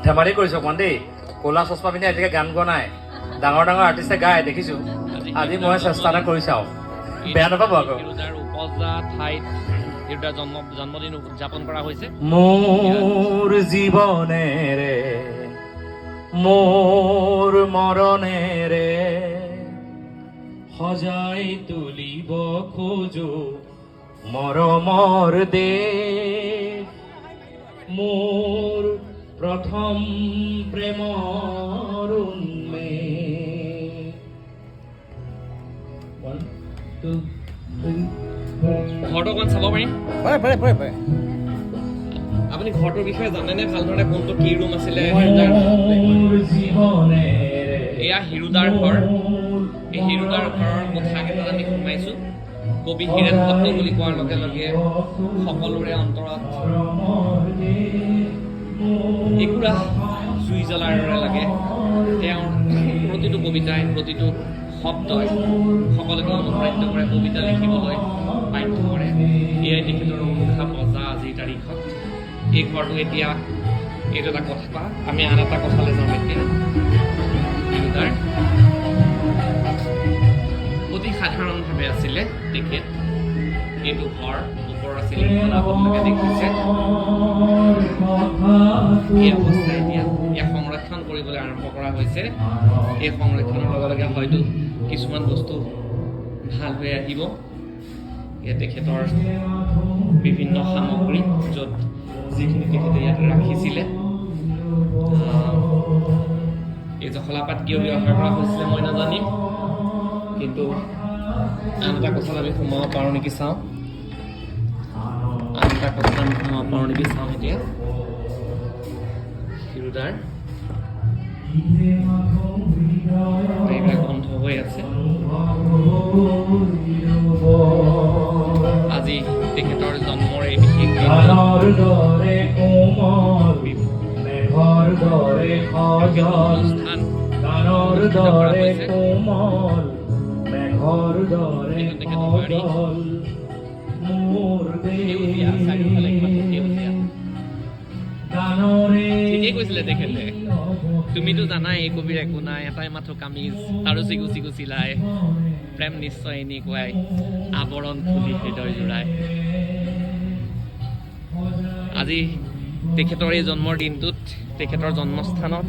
ধেমালি কৰিছো অকমান দেই ক'লা চশমা পিন্ধি আজিলৈকে গান গোৱা নাই ডাঙৰ ডাঙৰ আৰ্টিষ্টে গাই দেখিছো আজি মই চেষ্টা এটা কৰি চাওঁ বেয়া নাপাব আকৌ হিৰুদাৰ উপজা ঠাইত হিৰুদাৰ জন্মদিন উদযাপন কৰা হৈছে মোৰ জীৱনেৰে মোৰ মৰণেৰে সজাই তুলিব খোজো মৰমৰ দেশ মোৰ প্ৰথম প্ৰেমৰ ঘৰটো অকণ চাব পাৰিম পাৰে আপুনি ঘৰটোৰ বিষয়ে জানেনে ভালদৰে কোনটো কি ৰুম আছিলে এয়া হিৰুদাৰ ঘৰ এই হিৰুদাৰ ঘৰৰ কোঠাকেইটাত আমি সোমাইছোঁ কবি হীৰেণ ভট্ট বুলি কোৱাৰ লগে লগে সকলোৰে অন্তৰত একুৰা জুই জ্বলাৰ দৰে লাগে তেওঁৰ প্ৰতিটো কবিতাই প্ৰতিটো শব্দই সকলোকে অনুপ্ৰাণিত কৰে কবিতা লিখিবলৈ বাধ্য কৰে এয়াই তেখেতৰ অনুষা বজা আজিৰ তাৰিখত এই ঘৰটো এতিয়া এইটো এটা কথা আমি আন এটা কথালৈ যাওঁ এতিয়া হিৰুদাৰ অতি সাধাৰণভাৱে আছিলে তেখেত এইটো ঘৰ ওপৰৰ চিলিংখন আপোনালোকে দেখিছে এই অৱস্থা এতিয়া ইয়াক সংৰক্ষণ কৰিবলৈ আৰম্ভ কৰা হৈছে এই সংৰক্ষণৰ লগে লগে হয়তো কিছুমান বস্তু ভাল হৈ আহিব ইয়াত তেখেতৰ বিভিন্ন সামগ্ৰী য'ত যিখিনি তেখেতে ইয়াত ৰাখিছিলে এই জখলাপাত কিয় ব্যৱহাৰ কৰা হৈছিলে মই নাজানিম কিন্তু আন এটা কথাত আমি সোমাব পাৰোঁ নেকি চাওঁ এতিয়া হিৰুদাৰ এইবিলাক বন্ধ হৈ আছে আজি তেখেতৰ জন্মৰ এই বিশেষ অনুষ্ঠান ঠিকেই কৈছিলে তেখেতে তুমিতো জানাই এই কবিৰ একো নাই এটাই মাথো কামিজ আৰু চিগু চিগু চিলাই প্ৰেম নিশ্চয় এনেকুৱাই আৱৰণ খুলি হৃদয় জোৰাই আজি তেখেতৰ এই জন্মৰ দিনটোত তেখেতৰ জন্মস্থানত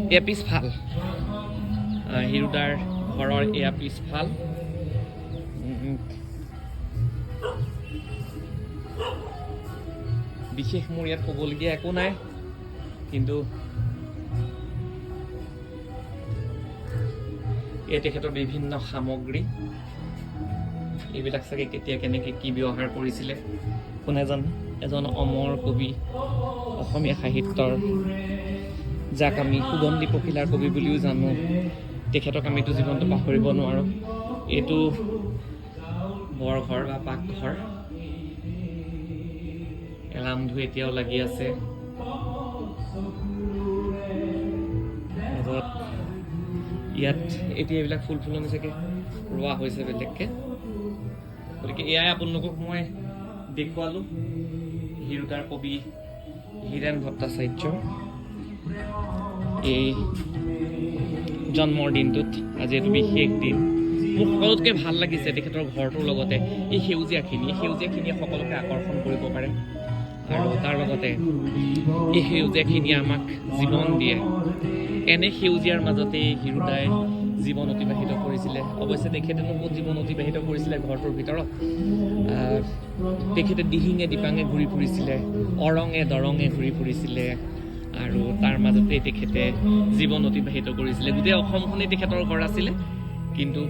এয়া পিছফাল হিৰুদাৰ ঘৰৰ এয়া পিছফাল বিশেষ মোৰ ইয়াত ক'বলগীয়া একো নাই কিন্তু এই তেখেতৰ বিভিন্ন সামগ্ৰী এইবিলাক চাগে কেতিয়া কেনেকৈ কি ব্যৱহাৰ কৰিছিলে কোনে জানে এজন অমৰ কবি অসমীয়া সাহিত্যৰ যাক আমি সুগন্ধি পখিলাৰ কবি বুলিও জানো তেখেতক আমিতো জীৱনটো পাহৰিব নোৱাৰোঁ এইটো বৰঘৰ বা পাকঘৰ এলামধু এতিয়াও লাগি আছে ইয়াত এতিয়া এইবিলাক ফুল ফুলনি চাগে ৰোৱা হৈছে বেলেগকৈ গতিকে এয়াই আপোনালোকক মই দেখুৱালোঁ হিৰুদাৰ কবি হীৰেণ ভট্টাচাৰ্য এই জন্মৰ দিনটোত আজি এইটো বিশেষ দিন মোৰ সকলোতকৈ ভাল লাগিছে তেখেতৰ ঘৰটোৰ লগতে এই সেউজীয়াখিনিয়ে সকলোকে আকৰ্ষণ কৰিব পাৰে আৰু তাৰ লগতে এই সেউজীয়াখিনিয়ে আমাক জীৱন দিয়ে এনে সেউজীয়াৰ মাজতেই হিৰুদাই জীৱন অতিবাহিত কৰিছিলে অৱশ্যে তেখেতেনো ক'ত জীৱন অতিবাহিত কৰিছিলে ঘৰটোৰ ভিতৰত তেখেতে দিহিঙে দিপাঙে ঘূৰি ফুৰিছিলে অৰঙে দৰঙে ঘূৰি ফুৰিছিলে আৰু তাৰ মাজতেই তেখেতে জীৱন অতিবাহিত কৰিছিলে গোটেই অসমখনেই তেখেতৰ ঘৰ আছিলে কিন্তু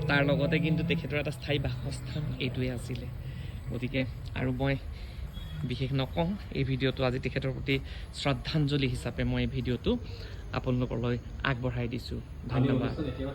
তাৰ লগতে কিন্তু তেখেতৰ এটা স্থায়ী বাসস্থান এইটোৱে আছিলে গতিকে আৰু মই বিশেষ নকওঁ এই ভিডিঅ'টো আজি তেখেতৰ প্ৰতি শ্ৰদ্ধাঞ্জলি হিচাপে মই এই ভিডিঅ'টো আপোনালোকলৈ আগবঢ়াই দিছোঁ ধন্যবাদ